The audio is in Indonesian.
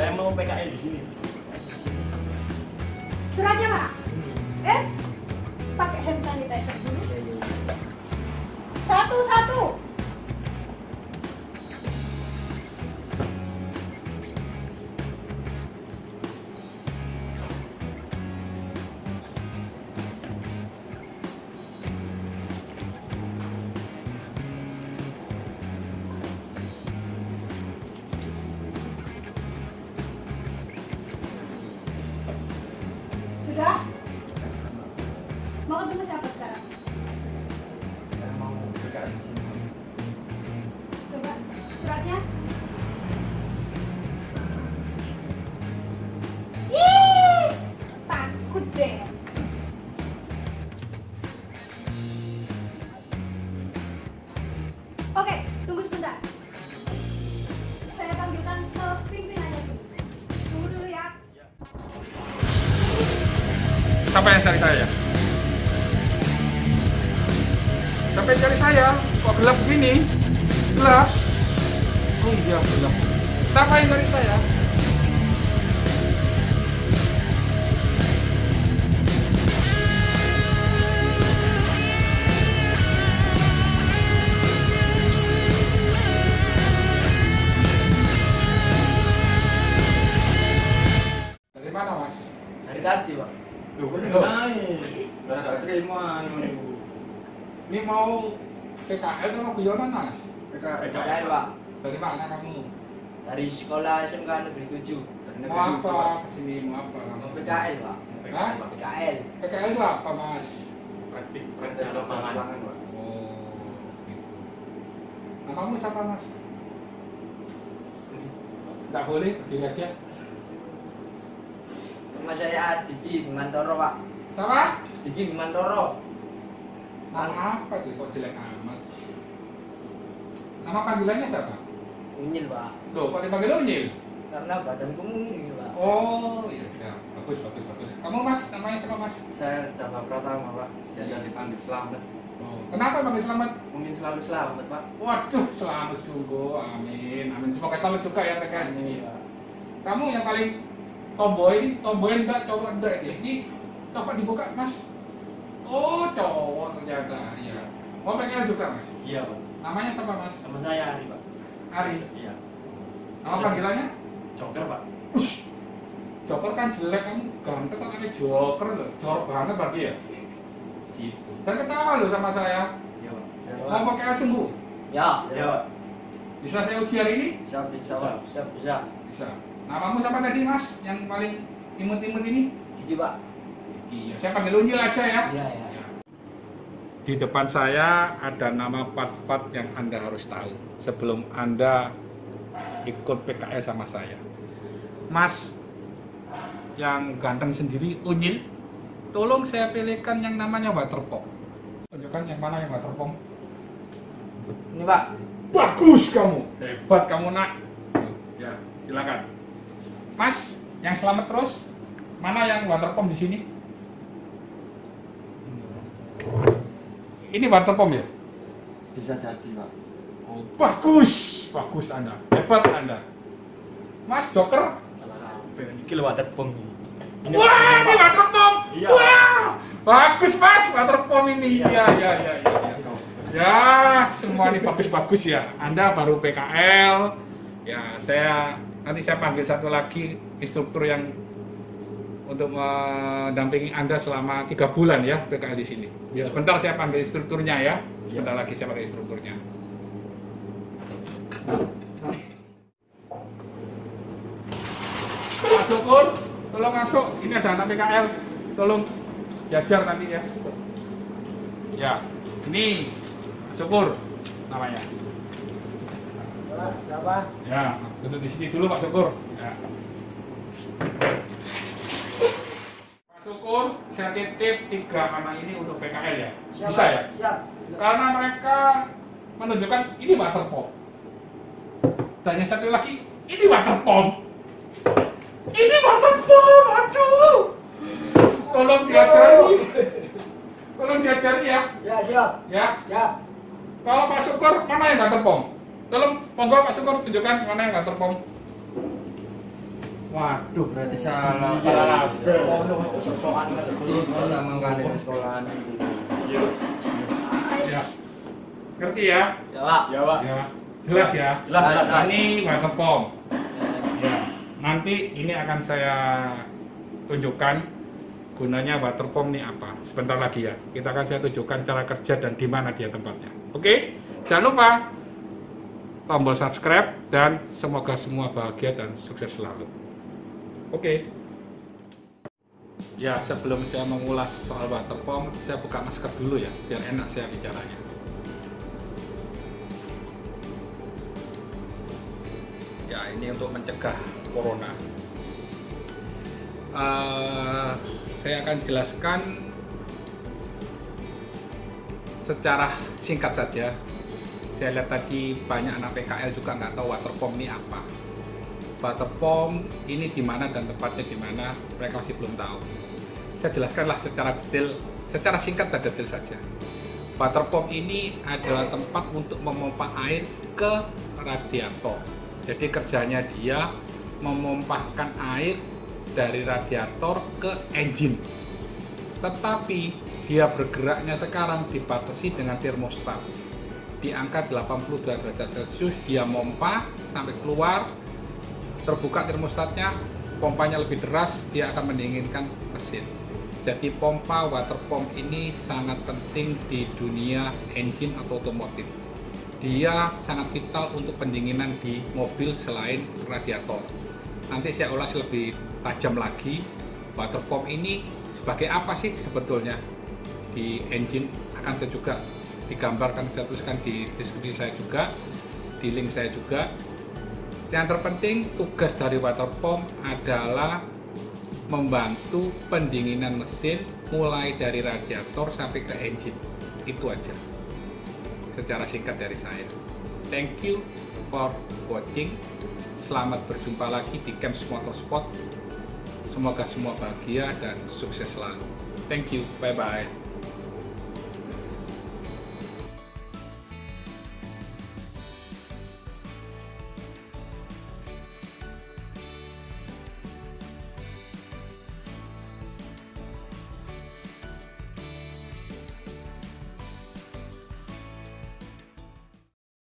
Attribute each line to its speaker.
Speaker 1: Saya mau PKL di sini.
Speaker 2: Suratnya mana? Pakai hand sanitizer dulu. Satu-satu. Sudah? Mau ketemu siapa sekarang?
Speaker 1: Saya mau PKL di sini.
Speaker 2: Coba suratnya. Ih, takut deh. Oke, tunggu sebentar. Saya panggilkan ke pimpinannya dulu. Tunggu dulu ya.
Speaker 3: Siapa yang cari saya? Siapa yang cari saya? Kok gelap begini? Gelap? Oh iya gelap. Siapa yang cari saya? Dari mana mas?
Speaker 1: Dari tadi, Pak. Loh, kok
Speaker 3: Loh.
Speaker 1: naik? Karena gak terima.
Speaker 3: Ini mau PKL atau guyonan mas?
Speaker 1: PKL, Pak.
Speaker 3: Dari mana kamu?
Speaker 1: Dari sekolah SMK Negeri 7. Dari
Speaker 3: Mau apa? Kesini mau apa?
Speaker 1: Mau PKL, Pak.
Speaker 3: Hah?
Speaker 1: PKL.
Speaker 3: PKL itu apa mas?
Speaker 1: Praktik kerja lapangan, Pak.
Speaker 3: Oh gitu. Namamu siapa mas? Nggak boleh, berdiri aja.
Speaker 1: Nama saya Diki Bimantoro, Pak.
Speaker 3: Siapa?
Speaker 1: Diki Bimantoro.
Speaker 3: Nama apa tuh kok jelek amat? Nama panggilannya siapa?
Speaker 1: Unyil, Pak.
Speaker 3: Loh, kok dipanggil Unyil?
Speaker 1: Karena badanku mungil, Pak.
Speaker 3: Oh iya, ya. Bagus, bagus, bagus. Kamu mas, namanya siapa mas?
Speaker 1: Saya Dava Pratama, Pak. Biasa dipanggil Selamat.
Speaker 3: Oh. Kenapa panggil selamat?
Speaker 1: Mungkin selalu selamat, Pak.
Speaker 3: Waduh, selamat sungguh, amin, amin. Semoga selamat juga ya PKL di sini. Kamu yang paling tomboy enggak, cowok enggak ini? Ini coba dibuka mas. Oh, cowok ternyata, iya. Mau PKL juga mas?
Speaker 1: Iya, Pak.
Speaker 3: Namanya siapa mas?
Speaker 1: Sama saya Ari, Pak.
Speaker 3: Ari.
Speaker 1: Iya.
Speaker 3: Nama panggilannya?
Speaker 1: Joker, Pak.
Speaker 3: Ush, Joker kan jelek, kamu ganteng kan ada Joker loh, jorok banget berarti ya? Gitu. Jangan ketawa loh sama saya.
Speaker 1: Iya, Pak.
Speaker 3: Mau PKL sungguh?
Speaker 1: Ya. Iya, Pak.
Speaker 3: Bisa saya uji hari ini?
Speaker 1: Bisa, Pak. Bisa.
Speaker 3: Bisa. Namamu siapa tadi mas? Yang paling imut-imut ini?
Speaker 1: Diki, Pak.
Speaker 3: Iya, saya panggil Unyil aja ya.
Speaker 1: Iya, iya.
Speaker 3: Di depan saya ada nama part-part yang Anda harus tahu sebelum Anda ikut PKL sama saya. Mas yang ganteng sendiri, Unyil, tolong saya pilihkan yang namanya waterpong. Tunjukkan yang mana yang waterpong.
Speaker 1: Ini, Pak.
Speaker 3: Bagus kamu, hebat kamu nak. Ya, silakan. Mas, yang selamat terus. Mana yang waterpong di sini? Ini waterpong ya?
Speaker 1: Bisa jadi, Pak.
Speaker 3: Oh, bagus, bagus Anda, hebat Anda. Mas Joker.
Speaker 1: Ini lewat telepon.
Speaker 3: Wah, ini waterpong.
Speaker 1: Iya.
Speaker 3: Wah, bagus mas, waterpong ini. Iya, iya, iya, iya. Ya, semua ini bagus-bagus ya. Anda baru PKL. Ya, nanti saya panggil satu lagi instruktur yang untuk mendampingi Anda selama 3 bulan ya PKL di sini. Ya, sebentar saya panggil instrukturnya ya. Sebentar lagi saya panggil instrukturnya. Pak Syukur, tolong masuk. Ini ada anak PKL. Tolong diajar nanti ya. Ya, ini Pak Syukur namanya.
Speaker 1: Siapa?
Speaker 3: Ya, duduk di sini dulu Pak Syukur. Ya. Pak Syukur, saya titip 3 anak ini untuk PKL ya.
Speaker 1: Siap,
Speaker 3: Bisa ya?
Speaker 1: Siap.
Speaker 3: Karena mereka menunjukkan ini waterpong. Dan yang satu lagi, ini waterpong. Ini waterpong, aduh. Tolong diajari. Tolong diajari ya.
Speaker 1: Ya, siap.
Speaker 3: Ya.
Speaker 1: Siap.
Speaker 3: Kalau Pak Syukur, mana yang waterpong? Tolong, monggo Pak Syukur tunjukkan mana yang waterpong.
Speaker 1: Waduh, berarti salah.
Speaker 3: Salah.
Speaker 1: Oh, lu sok-sokan pertama kali di sekolahan. Iya.
Speaker 3: Ya. Ngerti ya?
Speaker 1: Ya, Pak. Ya, Pak.
Speaker 3: Ya. Jelas ya?
Speaker 1: Jelas.
Speaker 3: Ini water pump. Ya. Nanti ini akan saya tunjukkan gunanya water pump ini apa. Sebentar lagi ya. Kita akan saya tunjukkan cara kerja dan di mana dia tempatnya. Oke? Jangan lupa tombol subscribe dan semoga semua bahagia dan sukses selalu. Oke. Ya, sebelum saya mengulas soal water pump, saya buka masker dulu ya, biar enak saya bicaranya. Ya, ini untuk mencegah corona. Saya akan jelaskan secara singkat saja. Saya lihat tadi banyak anak PKL juga nggak tahu water pump ini apa. Water pump ini di mana dan tempatnya di mana, mereka masih belum tahu. Saya jelaskanlah secara detail, secara singkat dan detail saja. Water pump ini adalah tempat untuk memompa air ke radiator. Jadi kerjanya dia memompahkan air dari radiator ke engine. Tetapi dia bergeraknya sekarang dibatasi dengan termostat. Di angka 82 derajat Celcius dia mompa sampai keluar, terbuka termostatnya, pompanya lebih deras, dia akan mendinginkan mesin. Jadi pompa water pump ini sangat penting di dunia engine atau otomotif. Dia sangat vital untuk pendinginan di mobil selain radiator. Nanti saya ulas lebih tajam lagi, water pump ini sebagai apa sih sebetulnya di engine, akan saya juga digambarkan, saya tuliskan di deskripsi saya juga, di link saya juga. Yang terpenting, tugas dari water pump adalah membantu pendinginan mesin mulai dari radiator sampai ke engine. Itu aja secara singkat dari saya. Thank you for watching. Selamat berjumpa lagi di Camps Motorsport. Semoga semua bahagia dan sukses selalu. Thank you, bye bye.